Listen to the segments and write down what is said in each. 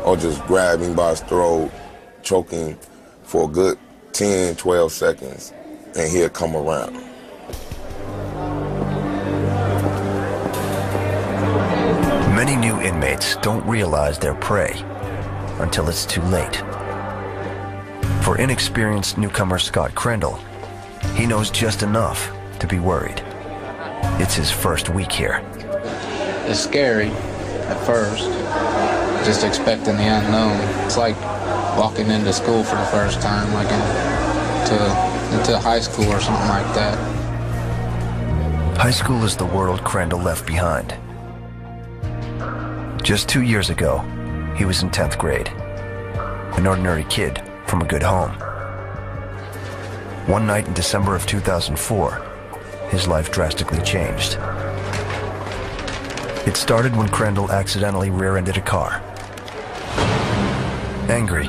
or just grab him by his throat, choke him for a good 10, 12 seconds, and he'll come around. Many new inmates don't realize they're prey until it's too late. For inexperienced newcomer Scott Crandall, he knows just enough to be worried. It's his first week here. It's scary at first, just expecting the unknown. It's like walking into school for the first time, like into high school or something like that. High school is the world Crandall left behind. Just 2 years ago, he was in 10th grade, an ordinary kid from a good home. One night in December of 2004, his life drastically changed. It started when Crandall accidentally rear-ended a car. Angry,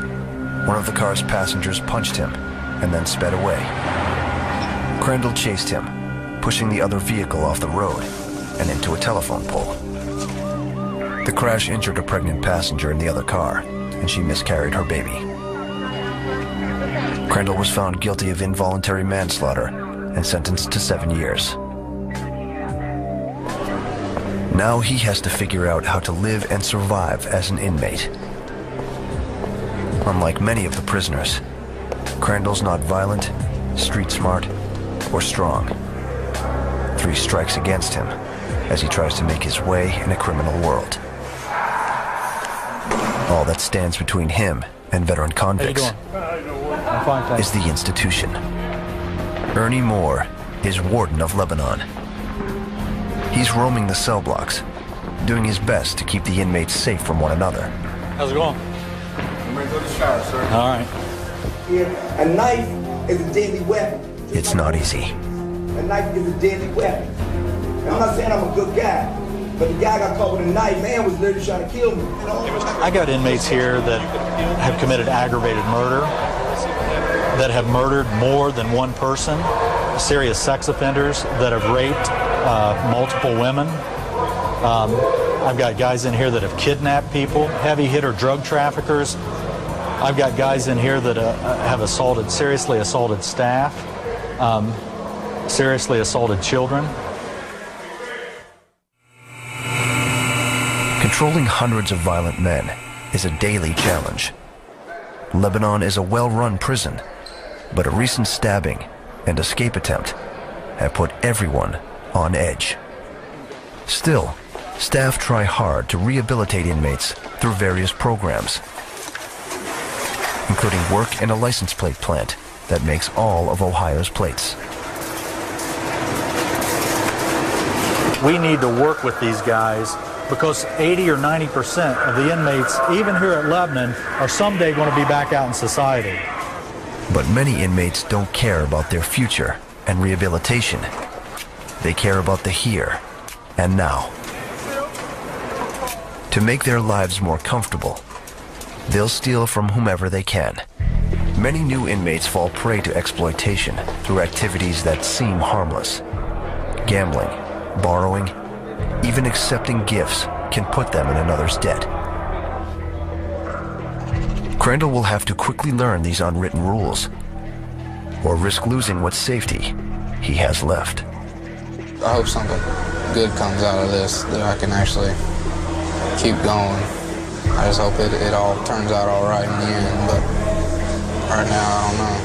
one of the car's passengers punched him and then sped away. Crandall chased him, pushing the other vehicle off the road and into a telephone pole. The crash injured a pregnant passenger in the other car, and she miscarried her baby. Crandall was found guilty of involuntary manslaughter and sentenced to 7 years. Now he has to figure out how to live and survive as an inmate. Unlike many of the prisoners, Crandall's not violent, street smart, or strong. 3 strikes against him as he tries to make his way in a criminal world. All that stands between him and veteran convicts is the institution. Ernie Moore is warden of Lebanon. He's roaming the cell blocks, doing his best to keep the inmates safe from one another. How's it going? I'm ready to go to the shower, sir. All right. A knife is a deadly weapon. It's not easy. A knife is a deadly weapon. And I'm not saying I'm a good guy, but the guy got caught with a knife, man, was literally trying to kill me. I got inmates here that have committed aggravated murder, that have murdered more than one person, serious sex offenders that have raped multiple women. I've got guys in here that have kidnapped people, heavy hitter drug traffickers. I've got guys in here that have seriously assaulted staff, seriously assaulted children. Controlling hundreds of violent men is a daily challenge. Lebanon is a well-run prison, but a recent stabbing and escape attempt have put everyone on edge. Still, staff try hard to rehabilitate inmates through various programs, including work in a license plate plant that makes all of Ohio's plates. We need to work with these guys because 80 or 90% of the inmates, even here at Lebanon, are someday going to be back out in society. But many inmates don't care about their future and rehabilitation. They care about the here and now. To make their lives more comfortable, they'll steal from whomever they can. Many new inmates fall prey to exploitation through activities that seem harmless. Gambling, borrowing, even accepting gifts can put them in another's debt. Crandall will have to quickly learn these unwritten rules, or risk losing what safety he has left. I hope something good comes out of this, that I can actually keep going. I just hope it all turns out all right in the end, but right now I don't know.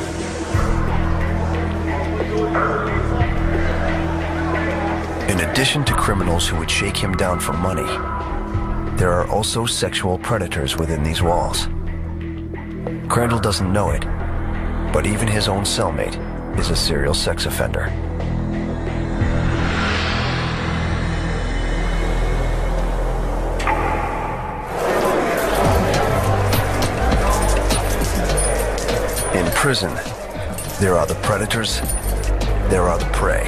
In addition to criminals who would shake him down for money, there are also sexual predators within these walls. Crandall doesn't know it, but even his own cellmate is a serial sex offender. In prison, there are the predators, there are the prey.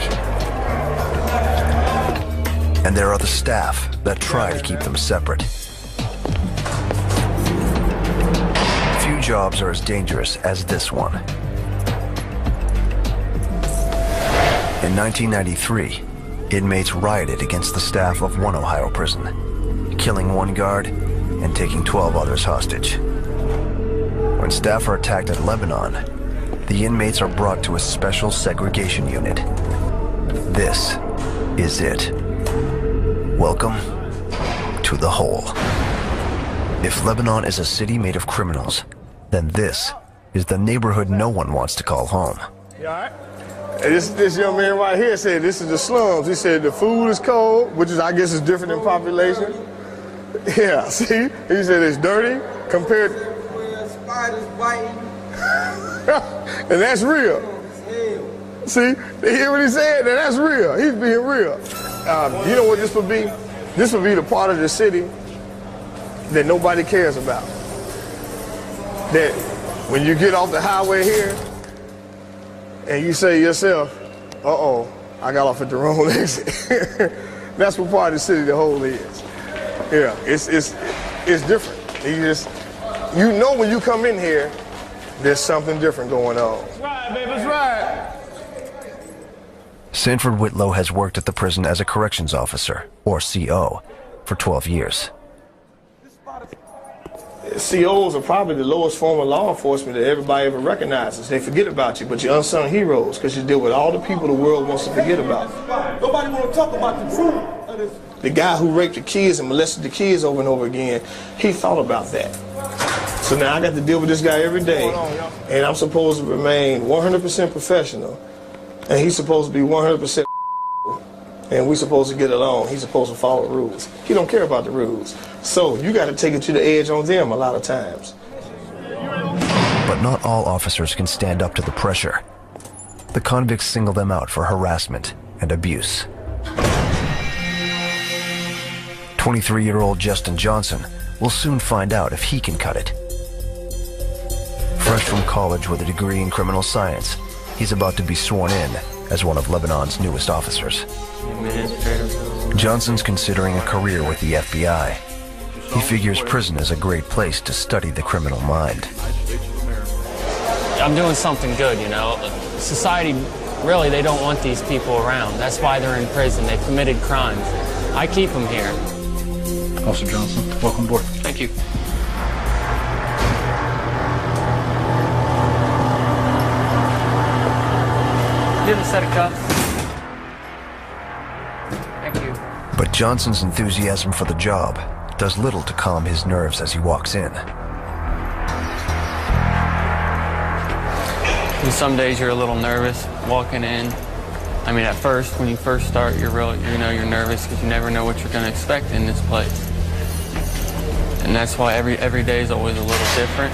And there are the staff that try to keep them separate. Few jobs are as dangerous as this one. In 1993, inmates rioted against the staff of one Ohio prison, killing one guard and taking 12 others hostage. When staff are attacked at Lebanon, the inmates are brought to a special segregation unit. This is it. Welcome to the hole. If Lebanon is a city made of criminals, then this is the neighborhood no one wants to call home. You all right? And this young man right here said this is the slums. He said the food is cold, which is, I guess, is different in population. Yeah, see? He said it's dirty compared to... Spiders biting. And that's real. See? You hear what he said? And that's real. He's being real. You know what this would be? This would be the part of the city that nobody cares about. That when you get off the highway here, and you say to yourself, uh-oh, I got off at the wrong exit. That's what part of the city the hole is. Yeah, it's different. You know when you come in here, there's something different going on. That's right, baby, that's right. Sanford Whitlow has worked at the prison as a corrections officer, or CO, for 12 years. COs are probably the lowest form of law enforcement that everybody ever recognizes. They forget about you, but you're unsung heroes because you deal with all the people the world wants to forget about. Nobody want to talk about the truth. The guy who raped the kids and molested the kids over and over again, he thought about that. So now I got to deal with this guy every day, and I'm supposed to remain 100% professional, and he's supposed to be 100%, and we're supposed to get along. He's supposed to follow the rules. He don't care about the rules. So you got to take it to the edge on them a lot of times. But not all officers can stand up to the pressure. The convicts single them out for harassment and abuse. 23-year-old Justin Johnson will soon find out if he can cut it. Fresh from college with a degree in criminal science, he's about to be sworn in as one of Lebanon's newest officers. Johnson's considering a career with the FBI. He figures prison is a great place to study the criminal mind. I'm doing something good, you know. Society, really, they don't want these people around. That's why they're in prison. They've committed crimes. I keep them here. Officer Johnson, welcome aboard. Thank you. Give him a set of cuffs. Thank you. But Johnson's enthusiasm for the job does little to calm his nerves as he walks in. And some days you're a little nervous walking in. I mean, at first, when you first start, you're nervous because you never know what you're going to expect in this place. And that's why every day is always a little different.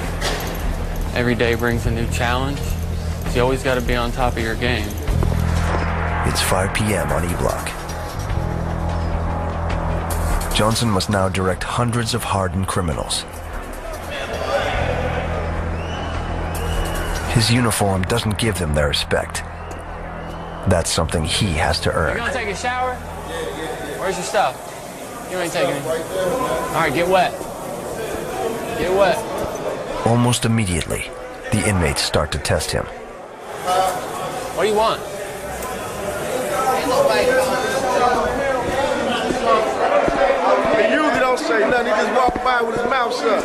Every day brings a new challenge. So you always got to be on top of your game. It's 5 p.m. on E-Block. Johnson must now direct hundreds of hardened criminals. His uniform doesn't give them their respect. That's something he has to earn. You gonna take a shower? Where's your stuff? You ain't taking it. All right, get wet. Get wet. Almost immediately, the inmates start to test him. What do you want? He usually don't say nothing. He just walk by with his mouth shut,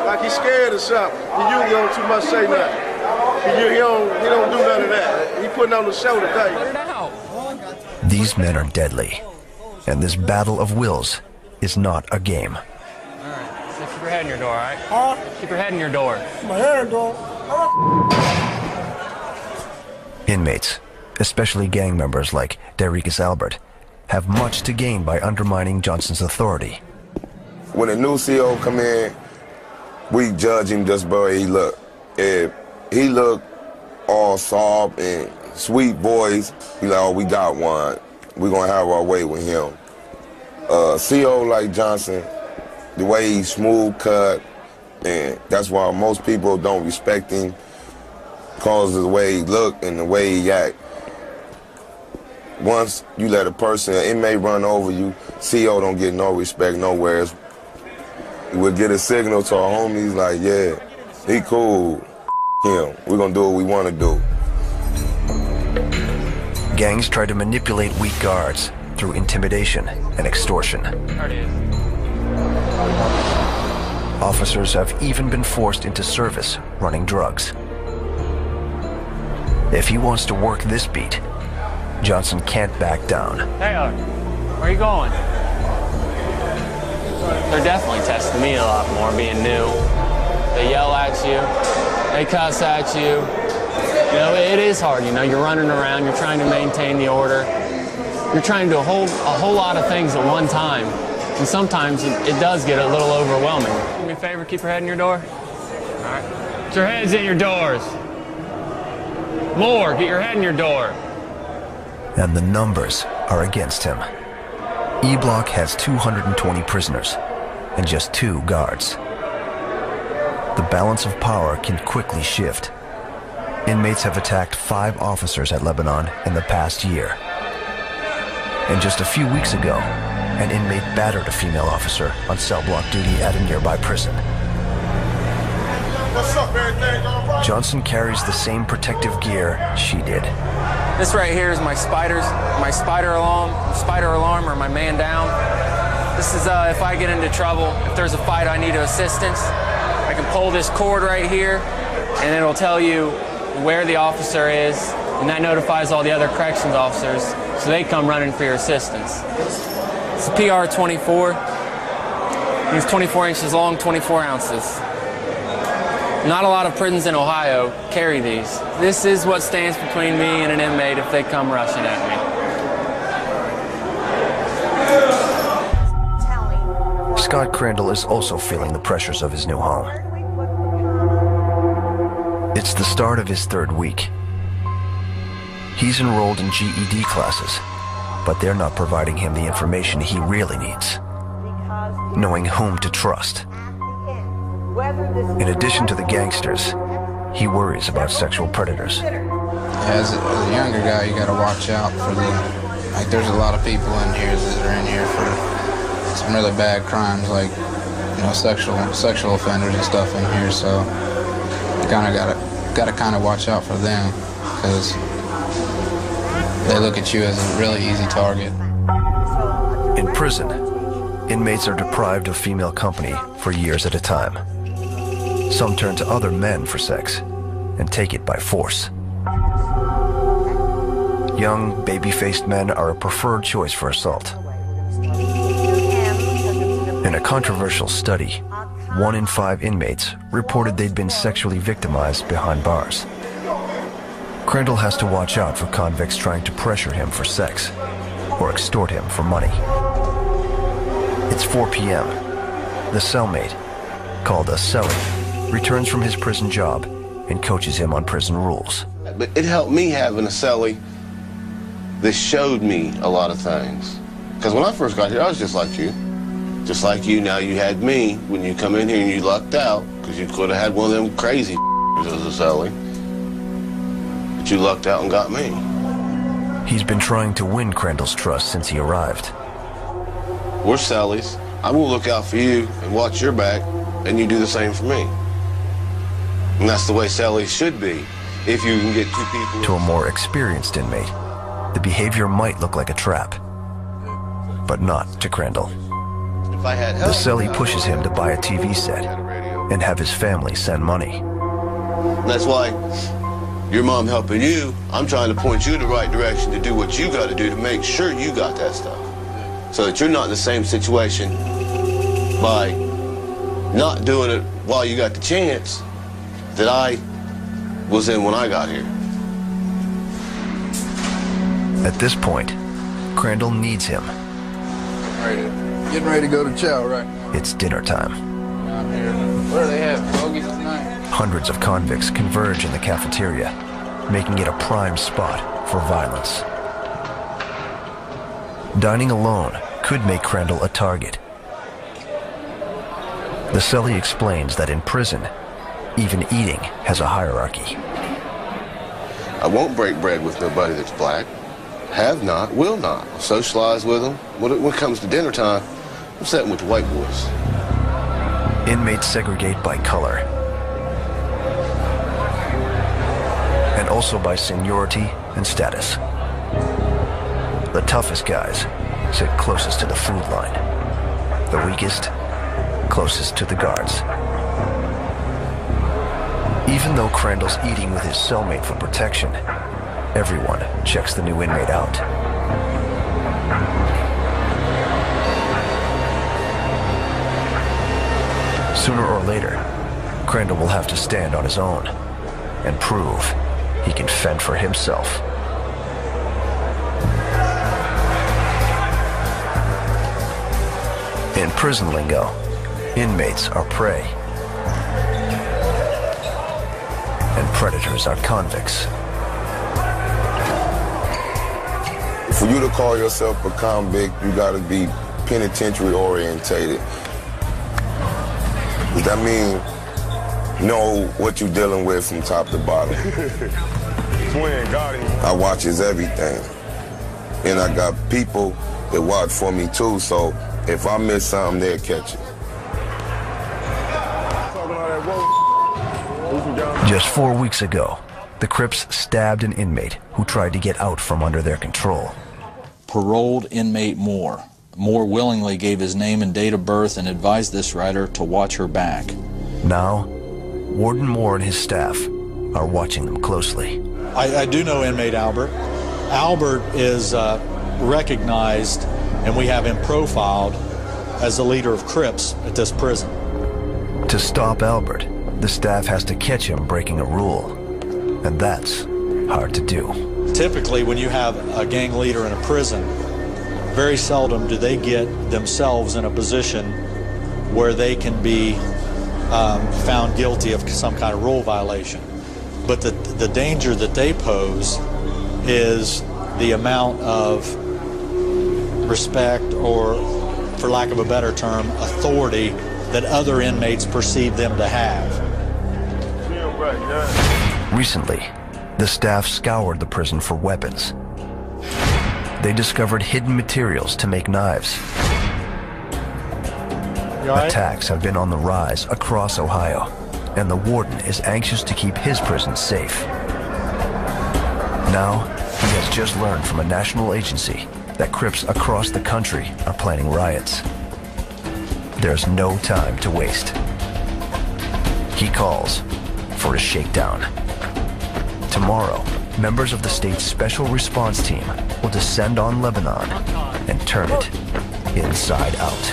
like he's scared or something. He usually don't too much say nothing. He don't do none of that. He putting on the show today. Put it out. These men are deadly, and this battle of wills is not a game. All right, so keep your head in your door, all right? Keep your head in your door. My hair, dog. Inmates, especially gang members like Darius Albert, have much to gain by undermining Johnson's authority. When a new CO come in, we judge him just by the way he look. If he look all soft and sweet voice, we like, oh, we got one. We're gonna have our way with him. CO like Johnson, the way he's smooth cut, and that's why most people don't respect him, because of the way he look and the way he act. Once you let an inmate run over you, CO don't get no respect nowhere. We'll get a signal to our homies like, yeah, he cool, him. We're gonna do what we wanna do. Gangs try to manipulate weak guards through intimidation and extortion. There it is. Officers have even been forced into service running drugs. If he wants to work this beat, Johnson can't back down. Hey, where are you going? They're definitely testing me a lot more being new. They yell at you, they cuss at you. You know, it is hard, you know, you're running around, you're trying to maintain the order. You're trying to do a whole lot of things at one time. And sometimes it does get a little overwhelming. Do me a favor, keep your head in your door. All right. Get your heads in your doors. More, get your head in your door. And the numbers are against him. E-Block has 220 prisoners and just 2 guards. The balance of power can quickly shift. Inmates have attacked 5 officers at Lebanon in the past year. And just a few weeks ago, an inmate battered a female officer on cell block duty at a nearby prison. What's up, everything going right? Johnson carries the same protective gear she did. This right here is my spider alarm or my man down. This is if I get into trouble, if there's a fight, I need assistance. I can pull this cord right here, and it'll tell you where the officer is, and that notifies all the other corrections officers, so they come running for your assistance. It's a PR-24. It's 24 inches long, 24 ounces. Not a lot of prisons in Ohio carry these. This is what stands between me and an inmate if they come rushing at me. Scott Crandall is also feeling the pressures of his new home. It's the start of his 3rd week. He's enrolled in GED classes, but they're not providing him the information he really needs, knowing whom to trust. In addition to the gangsters, he worries about sexual predators. As a younger guy, you gotta watch out for there's a lot of people in here that are in here for some really bad crimes, like, you know, sexual offenders and stuff in here, so you gotta kind of watch out for them, because they look at you as a really easy target. In prison, inmates are deprived of female company for years at a time. Some turn to other men for sex and take it by force. Young, baby-faced men are a preferred choice for assault. In a controversial study, 1 in 5 inmates reported they'd been sexually victimized behind bars. Crandall has to watch out for convicts trying to pressure him for sex or extort him for money. It's 4 p.m. The cellmate, called a cellie, returns from his prison job and coaches him on prison rules. But it helped me having a cellie that showed me a lot of things. Because when I first got here, I was just like you. Just like you, now you had me when you come in here and you lucked out, because you could have had one of them crazy as a cellie. But you lucked out and got me. He's been trying to win Crandall's trust since he arrived. We're cellies. I'm going to look out for you and watch your back, and you do the same for me. And that's the way cellies should be, if you can get 2 people. To a more experienced inmate, the behavior might look like a trap, but not to Crandall. If I had help, the cellie pushes him to buy a TV set and have his family send money. That's why your mom helping you, I'm trying to point you in the right direction to do what you got to do to make sure you got that stuff. So that you're not in the same situation by not doing it while you got the chance that I was in when I got here. At this point, Crandall needs him. Getting ready to go to chow, right? It's dinner time. I'm here. What do they have? Bogies tonight? Hundreds of convicts converge in the cafeteria, making it a prime spot for violence. Dining alone could make Crandall a target. The cellie explains that in prison, even eating has a hierarchy. I won't break bread with nobody that's black. Have not, will not. I'll socialize with them. When it comes to dinner time, I'm sitting with the white boys. Inmates segregate by color, and also by seniority and status. The toughest guys sit closest to the food line. The weakest, closest to the guards. Even though Crandall's eating with his cellmate for protection, everyone checks the new inmate out. Sooner or later, Crandall will have to stand on his own and prove he can fend for himself. In prison lingo, inmates are prey, and predators are convicts. For you to call yourself a convict, you gotta be penitentiary orientated. That means know what you're dealing with from top to bottom. I watches everything. And I got people that watch for me too, so if I miss something, they'll catch it. Just 4 weeks ago, the Crips stabbed an inmate who tried to get out from under their control. Paroled inmate Moore willingly gave his name and date of birth and advised this writer to watch her back. Now, Warden Moore and his staff are watching them closely. I do know inmate Albert. Albert is recognized, and we have him profiled as the leader of Crips at this prison. To stop Albert, the staff has to catch him breaking a rule, and that's hard to do. Typically, when you have a gang leader in a prison, very seldom do they get themselves in a position where they can be found guilty of some kind of rule violation. But the danger that they pose is the amount of respect, or, for lack of a better term, authority that other inmates perceive them to have. Recently, the staff scoured the prison for weapons. They discovered hidden materials to make knives. Attacks have been on the rise across Ohio, and the warden is anxious to keep his prison safe. Now, he has just learned from a national agency that Crips across the country are planning riots. There's no time to waste. He calls for a shakedown. Tomorrow, members of the state's special response team will descend on Lebanon and turn it inside out.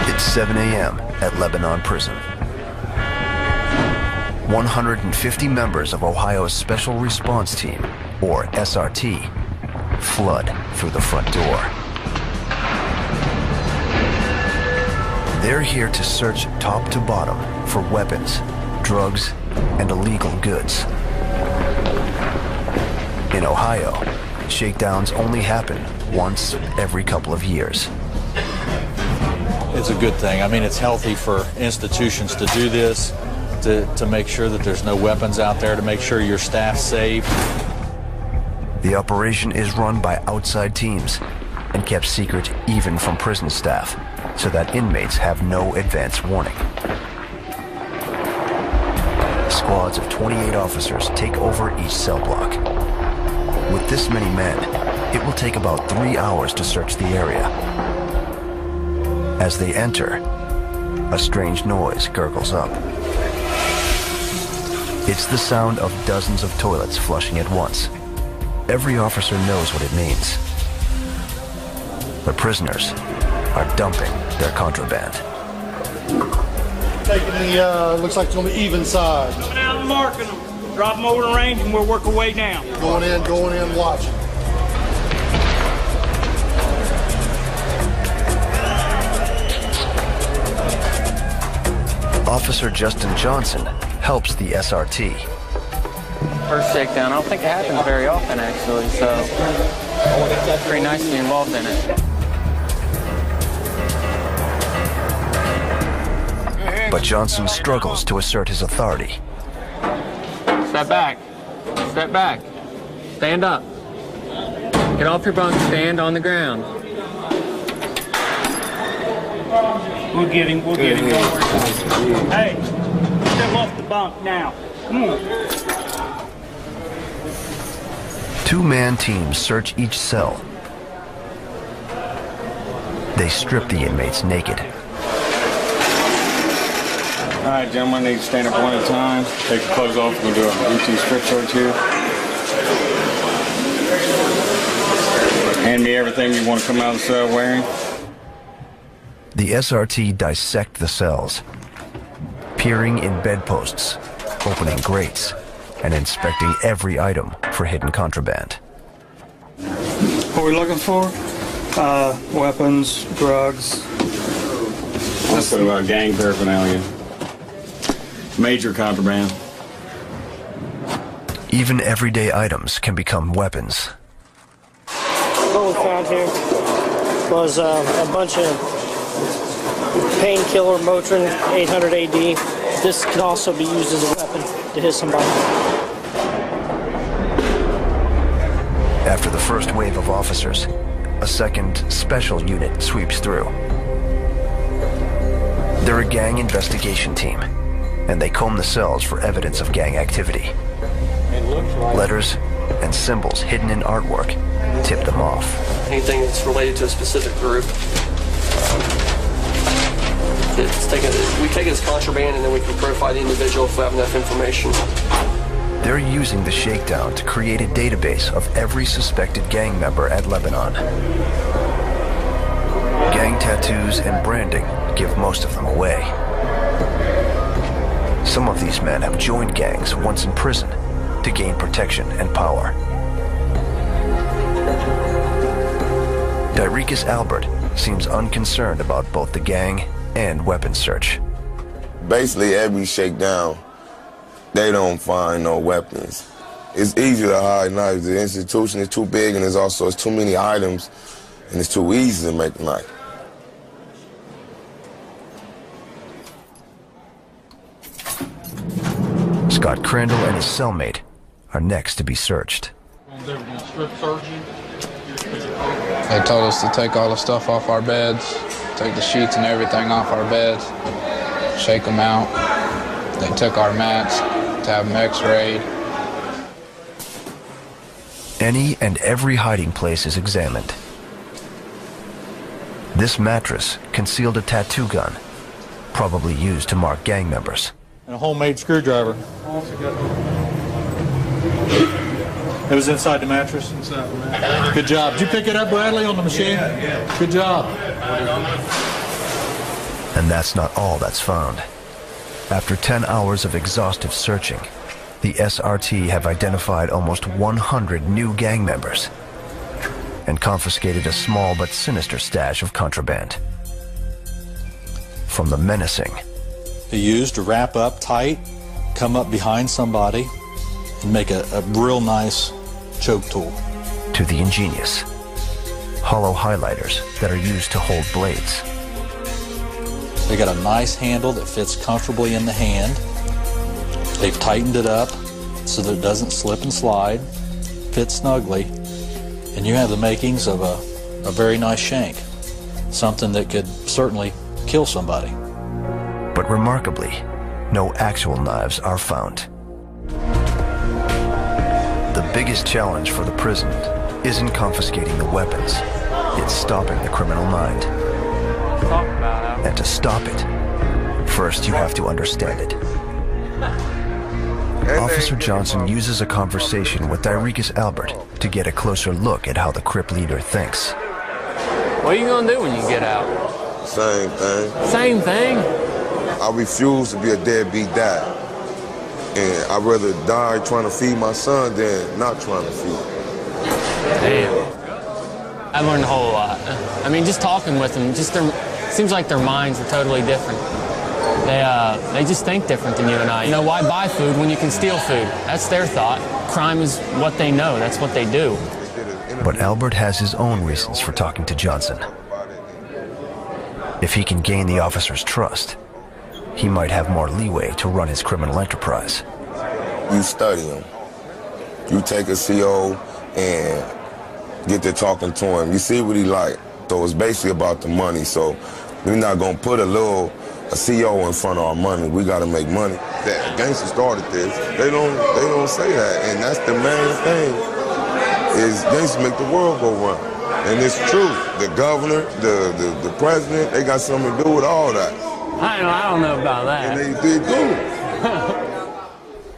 It's 7 a.m. at Lebanon Prison. 150 members of Ohio's Special Response Team, or SRT, flood through the front door. They're here to search top to bottom for weapons, drugs, and illegal goods. In Ohio, shakedowns only happen once every couple of years. It's a good thing. I mean, it's healthy for institutions to do this, to make sure that there's no weapons out there, to make sure your staff's safe. The operation is run by outside teams and kept secret even from prison staff, so that inmates have no advance warning. Squads of 28 officers take over each cell block. With this many men, it will take about 3 hours to search the area. As they enter, a strange noise gurgles up. It's the sound of dozens of toilets flushing at once. Every officer knows what it means. The prisoners are dumping their contraband. Taking the, looks like it's on the even side. Coming out and marking them. Drop them over the range and we'll work our way down. Going in, watching. Officer Justin Johnson helps the SRT. First shakedown, I don't think it happens very often actually, so it's pretty nice to be involved in it. But Johnson struggles to assert his authority. Step back. Step back. Stand up. Get off your bunk, stand on the ground. We'll get him, Don't worry. Hey, step off the bunk now. Come on. Two-man teams search each cell. They strip the inmates naked. All right, gentlemen, need to stand up one at a time. Take your clothes off. We'll do a routine strip search here. Hand me everything you want to come out of the cell wearing. The SRT dissect the cells, peering in bedposts, opening grates, and inspecting every item for hidden contraband. What are we looking for? Weapons, drugs. Also gang paraphernalia. Major contraband. Even everyday items can become weapons. What we found here was a bunch of painkiller Motrin 800 AD. This can also be used as a weapon to hit somebody. After the first wave of officers, a second special unit sweeps through. They're a gang investigation team, and they comb the cells for evidence of gang activity. Letters and symbols hidden in artwork tip them off. Anything that's related to a specific group. We take it as contraband, and then we can profile the individual if we have enough information. They're using the shakedown to create a database of every suspected gang member at Lebanon. Gang tattoos and branding give most of them away. Some of these men have joined gangs once in prison to gain protection and power. Dyricus Albert seems unconcerned about both the gang and weapons search. Basically, every shakedown, they don't find no weapons. It's easy to hide knives. The institution is too big, and it's too many items, and it's too easy to make a knife. Scott Crandall and his cellmate are next to be searched. They told us to take all the stuff off our beds, take the sheets and everything off our beds, shake them out. They took our mats to have them x-rayed. Any and every hiding place is examined. This mattress concealed a tattoo gun, probably used to mark gang members. And a homemade screwdriver. It was inside the mattress? Inside the mattress. Good job. Did you pick it up, Bradley, on the machine? Yeah. Good job. And that's not all that's found. After 10 hours of exhaustive searching, the SRT have identified almost 100 new gang members and confiscated a small but sinister stash of contraband. From the menacing, He used to wrap up tight, come up behind somebody, and make a real nice choke tool. to the ingenious, hollow highlighters that are used to hold blades. They got a nice handle that fits comfortably in the hand. They've tightened it up so that it doesn't slip and slide, fits snugly, and you have the makings of a very nice shank, something that could certainly kill somebody. But remarkably, no actual knives are found. The biggest challenge for the prison isn't confiscating the weapons, it's stopping the criminal mind. And to stop it, first you have to understand it. Officer Johnson uses a conversation with Dyricus Albert to get a closer look at how the Crip leader thinks. What are you gonna do when you get out? Same thing. Same thing? I refuse to be a deadbeat dad. And I'd rather die trying to feed my son than not trying to feed him. Damn. I've learned a whole lot. I mean, just talking with them, seems like their minds are totally different. They just think different than you and I. You know, why buy food when you can steal food? That's their thought. Crime is what they know. That's what they do. But Albert has his own reasons for talking to Johnson. If he can gain the officer's trust, he might have more leeway to run his criminal enterprise. You study him. You take a CO and get to talking to him. You see what he like. So it's basically about the money. So we're not gonna put a CO in front of our money. We gotta make money. That gangsters started this. They don't say that, and that's the main thing. is gangsters make the world go round. And it's true. The governor, the president, they got something to do with all that. I don't know about that. And they do.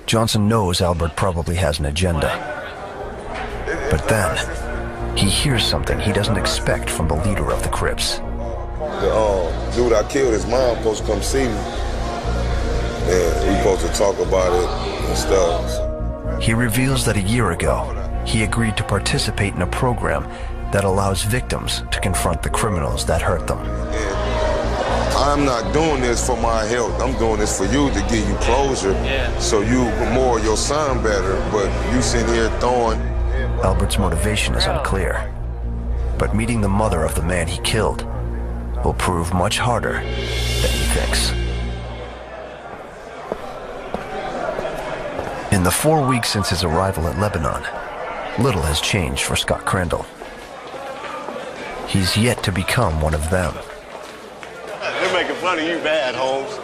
Johnson knows Albert probably has an agenda. But then, he hears something he doesn't expect from the leader of the Crips. The dude I killed, his mom supposed to come see me. And we supposed to talk about it and stuff. He reveals that a year ago, he agreed to participate in a program that allows victims to confront the criminals that hurt them. I'm not doing this for my health. I'm doing this for you to give you closure, so you more your son better. But you sitting here throwing. Albert's motivation is unclear, but meeting the mother of the man he killed will prove much harder than he thinks. In the 4 weeks since his arrival at Lebanon, little has changed for Scott Crandall. He's yet to become one of them. They're making fun of you bad, Holmes.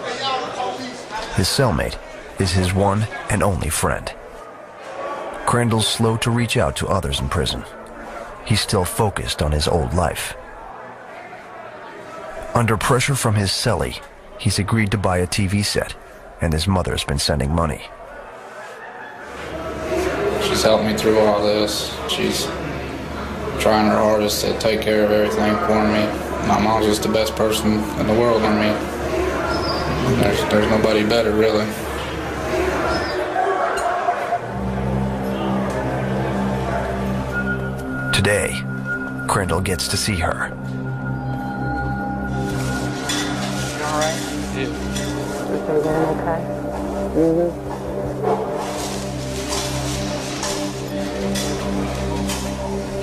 His cellmate is his one and only friend. Crandall's slow to reach out to others in prison. He's still focused on his old life. Under pressure from his cellie, he's agreed to buy a TV set, and his mother's been sending money. She's helped me through all this. She's trying her hardest to take care of everything for me. My mom's just the best person in the world for me. There's nobody better, really. Today, Crandall gets to see her. You all right? Yeah. Everything going okay?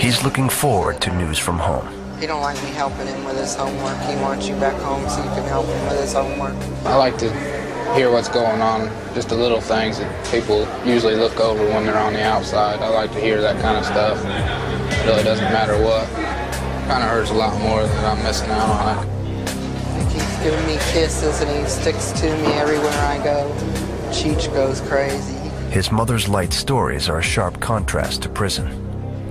He's looking forward to news from home. He don't like me helping him with his homework. He wants you back home so you can help him with his homework. I like to hear what's going on, just the little things that people usually look over when they're on the outside. I like to hear that kind of stuff. It really doesn't matter what. It kind of hurts a lot more that I'm missing out on it. He keeps giving me kisses and he sticks to me everywhere I go. Cheech goes crazy. His mother's light stories are a sharp contrast to prison.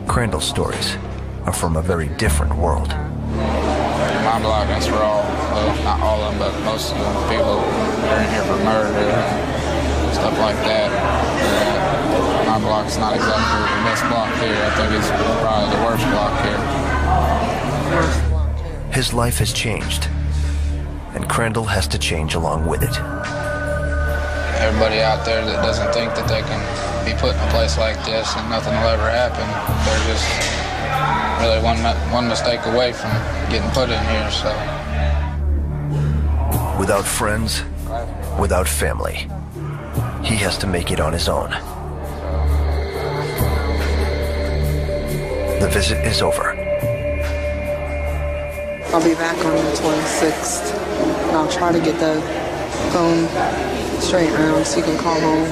Crandall's stories are from a very different world. My block is for all, well, not all of them, but most of the people that are in here for murder and stuff like that. My block's not exactly the best block here. I think it's probably the worst block here. His life has changed, and Crandall has to change along with it. Everybody out there that doesn't think that they can be put in a place like this and nothing will ever happen, they're just really one mistake away from getting put in here, so. Without friends, without family, he has to make it on his own. The visit is over. I'll be back on the 26th, and I'll try to get the phone straight around so you can call home,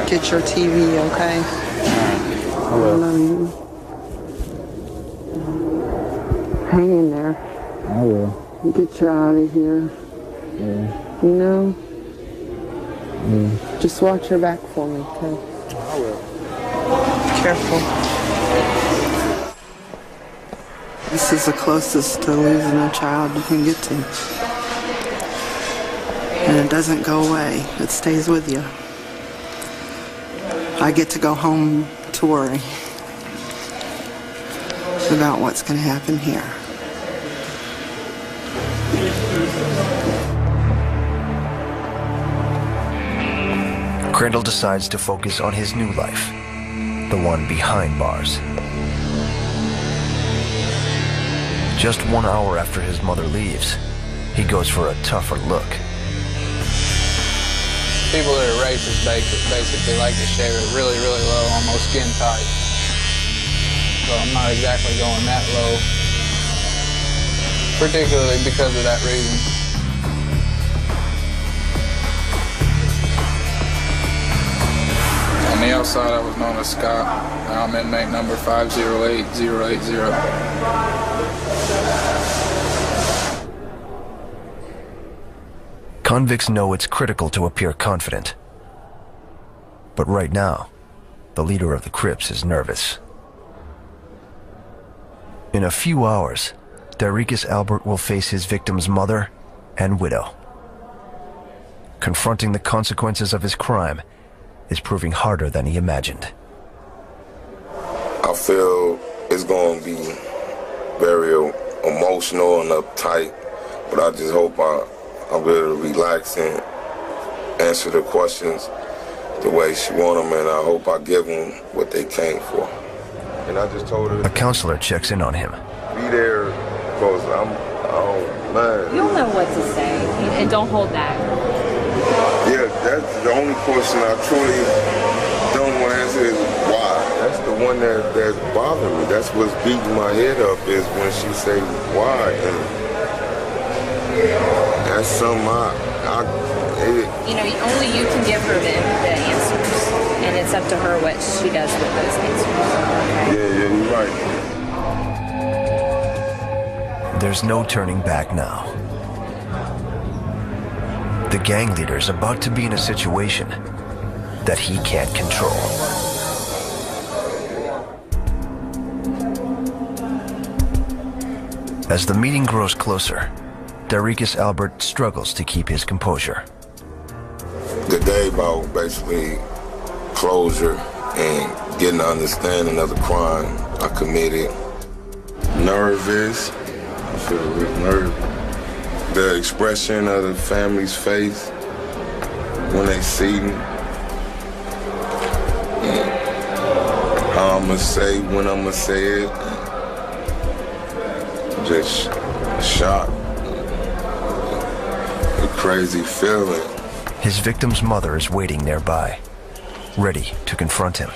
get your TV, okay? I love you. Hang in there. I will. Get you out of here. Yeah. You know? Yeah. Just watch your back for me, okay? I will. Careful. This is the closest to losing a child you can get to. And it doesn't go away. It stays with you. I get to go home to worry about what's going to happen here. Crandall decides to focus on his new life, the one behind bars. Just 1 hour after his mother leaves, he goes for a tougher look. People that are racist basically like to shave it really, really low, almost skin tight. So I'm not exactly going that low, particularly because of that reason. On the outside, I was known as Scott. Now I'm inmate number 508080. Convicts know it's critical to appear confident. But right now, the leader of the Crips is nervous. In a few hours, Darius Albert will face his victim's mother and widow. Confronting the consequences of his crime is proving harder than he imagined. I feel it's going to be very emotional and uptight, but I just hope I'll be able to relax and answer the questions the way she want them, and I hope I give them what they came for. And I just told her... A counselor checks in on him. Be there, because oh man. You'll know what to say, and don't hold back. Yeah, that's the only question I truly don't want to answer is why. That's the one that's bothering me. That's what's beating my head up is when she say why. And that's something only you can give her the answers, and it's up to her what she does with those answers. Okay? Yeah, you're right. There's no turning back now. The gang leader's about to be in a situation that he can't control. As the meeting grows closer, Darius Albert struggles to keep his composure. The day about basically closure and getting an understanding of the crime I committed. Nervous, I feel really nervous. The expression of the family's face when they see me. How I'ma say when I'ma say it. Just shocked. A crazy feeling. His victim's mother is waiting nearby, ready to confront him.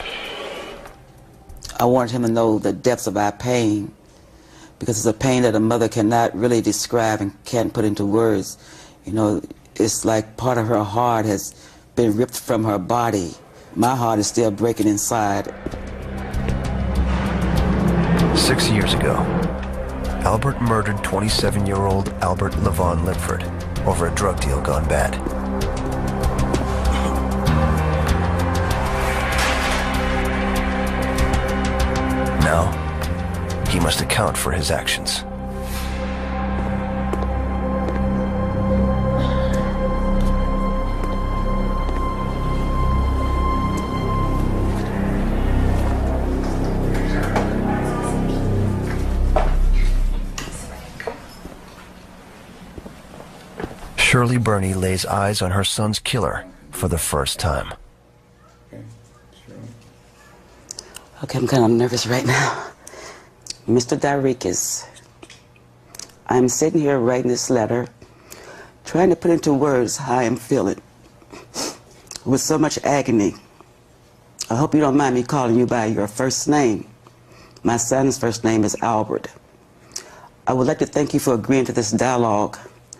I wanted him to know the depths of our pain, because it's a pain that a mother cannot really describe and can't put into words. You know, it's like part of her heart has been ripped from her body. My heart is still breaking inside. 6 years ago, Albert murdered 27-year-old Albert Levon Lipford over a drug deal gone bad. Now, he must account for his actions. Shirley Burney lays eyes on her son's killer for the first time. Okay, I'm kind of nervous right now. Mr. Darius, I'm sitting here writing this letter, trying to put into words how I'm feeling, with so much agony. I hope you don't mind me calling you by your first name. My son's first name is Albert. I would like to thank you for agreeing to this dialogue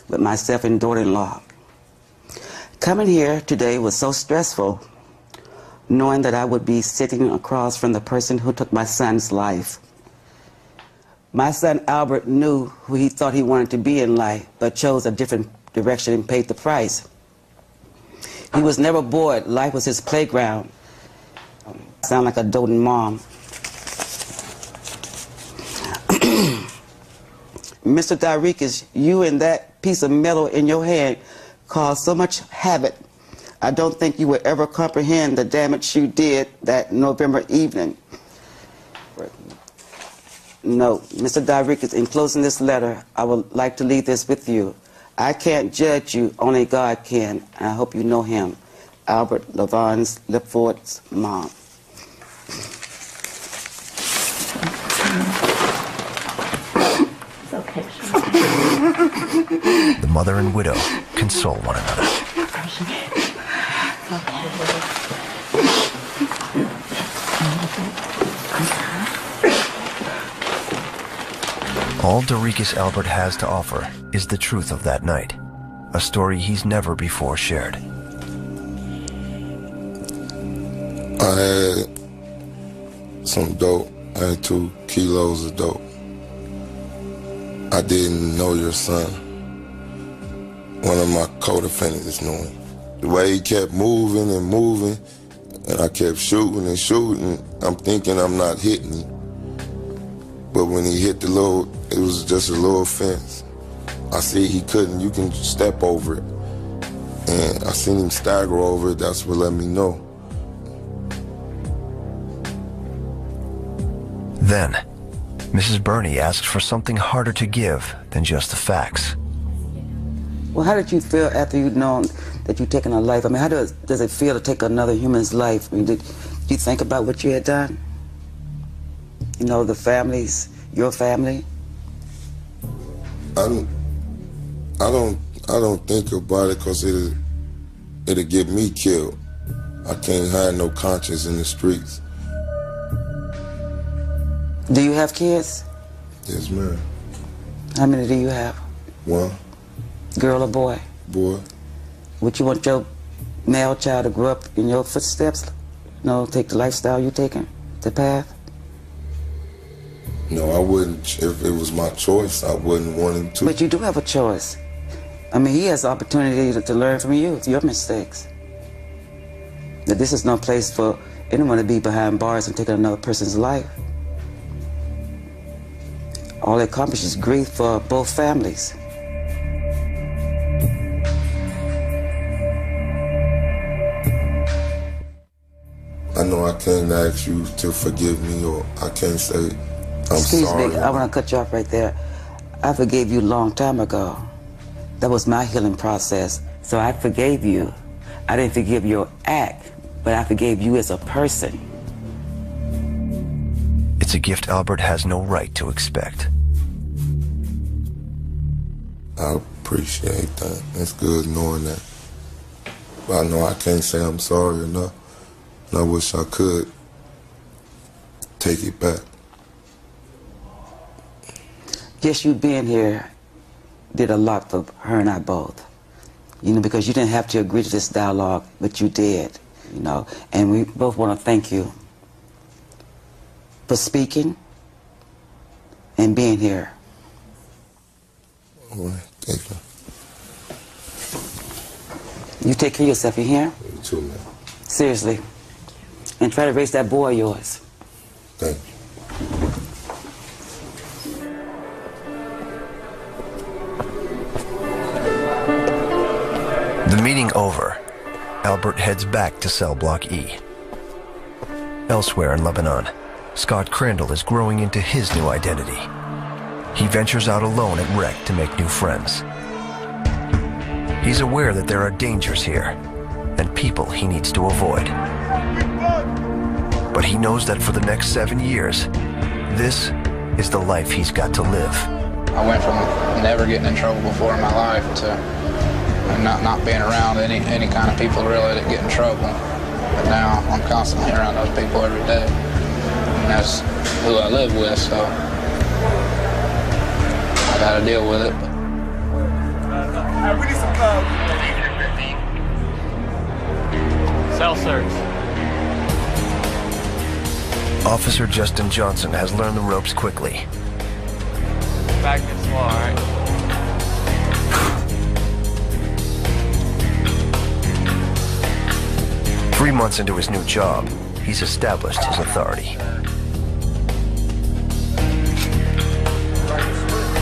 with myself and daughter-in-law. Coming here today was so stressful, knowing that I would be sitting across from the person who took my son's life. My son Albert knew who he thought he wanted to be in life, but chose a different direction and paid the price. He was never bored. Life was his playground. I sound like a doting mom. Mr. Darius, you and that piece of metal in your hand caused so much havoc. I don't think you will ever comprehend the damage you did that November evening. No, Mr. Darius, in closing this letter, I would like to leave this with you. I can't judge you, only God can, and I hope you know him. Albert Levon Lipford's mom. The mother and widow console one another. All Darius Albert has to offer is the truth of that night, a story he's never before shared. I had some dope. I had 2 kilos of dope. I didn't know your son. One of my co-defendants knew him. The way he kept moving and moving, and I kept shooting and shooting, I'm thinking I'm not hitting him. But when he hit it was just a little fence. I see he couldn't, you can step over it. And I seen him stagger over it, that's what let me know. Then, Mrs. Burney asked for something harder to give than just the facts. Well, how did you feel after you'd known that you'd taken a life? I mean, how does it feel to take another human's life? I mean, did you think about what you had done? You know, the families, your family? I don't think about it because it'll get me killed. I can't have no conscience in the streets. Do you have kids? Yes, ma'am. How many do you have? One. Girl or boy? Boy. Would you want your male child to grow up in your footsteps? You know, take the lifestyle you're taking, the path? No, I wouldn't. If it was my choice, I wouldn't want him to. But you do have a choice. I mean, he has the opportunity to learn from you, your mistakes. That this is no place for anyone to be behind bars and taking another person's life. All it accomplishes is grief for both families. I know I can't ask you to forgive me, or I can't say I'm Excuse sorry. me, I want to cut you off right there. I forgave you a long time ago. That was my healing process. So I forgave you. I didn't forgive your act, but I forgave you as a person. It's a gift Albert has no right to expect. I appreciate that. It's good knowing that. But I know I can't say I'm sorry enough. And I wish I could take it back. Just you being here did a lot for her and I both. You know, because you didn't have to agree to this dialogue, but you did, you know. And we both want to thank you for speaking and being here. All right, thank you. You take care of yourself, you hear? You too, man. Seriously. And try to raise that boy of yours. Thank you. The meeting over, Albert heads back to cell block E. Elsewhere in Lebanon, Scott Crandall is growing into his new identity. He ventures out alone at Rec to make new friends. He's aware that there are dangers here and people he needs to avoid. But he knows that for the next 7 years, this is the life he's got to live. I went from never getting in trouble before in my life to not being around any kind of people really that get in trouble. But now I'm constantly around those people every day. And that's who I live with, so I gotta deal with it. We need some love. Cell search. Officer Justin Johnson has learned the ropes quickly. Back this slow, all right? 3 months into his new job, he's established his authority.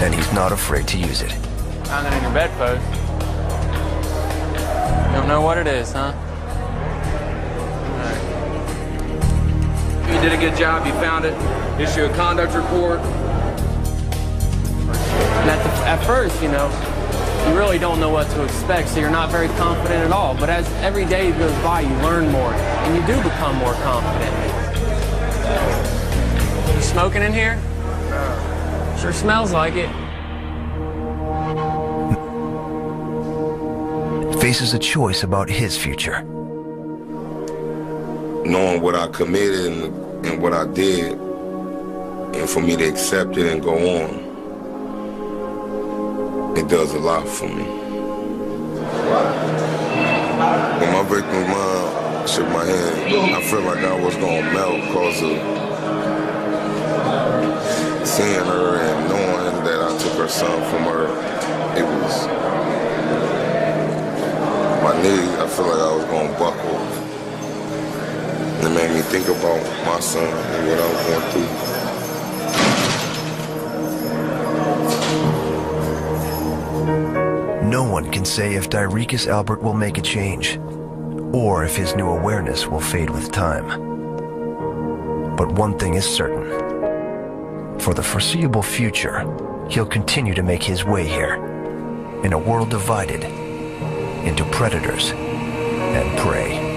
And he's not afraid to use it. Found it in your bedpost. You don't know what it is, huh? Right. You did a good job. You found it. Issue a conduct report. And at first, you know, you really don't know what to expect, so you're not very confident at all. But as every day goes by, you learn more, and you do become more confident. You smoking in here? Sure smells like it. Faces a choice about his future. Knowing what I committed and what I did, and for me to accept it and go on, it does a lot for me. When my victim's mom shook my hand, I felt like I was gonna melt because of seeing her and knowing that I took her son from her. It was, my knees, I felt like I was gonna buckle. It made me think about my son and what I was going through. one can say if Dyricus Albert will make a change, or if his new awareness will fade with time. But one thing is certain. For the foreseeable future, he'll continue to make his way here, in a world divided into predators and prey.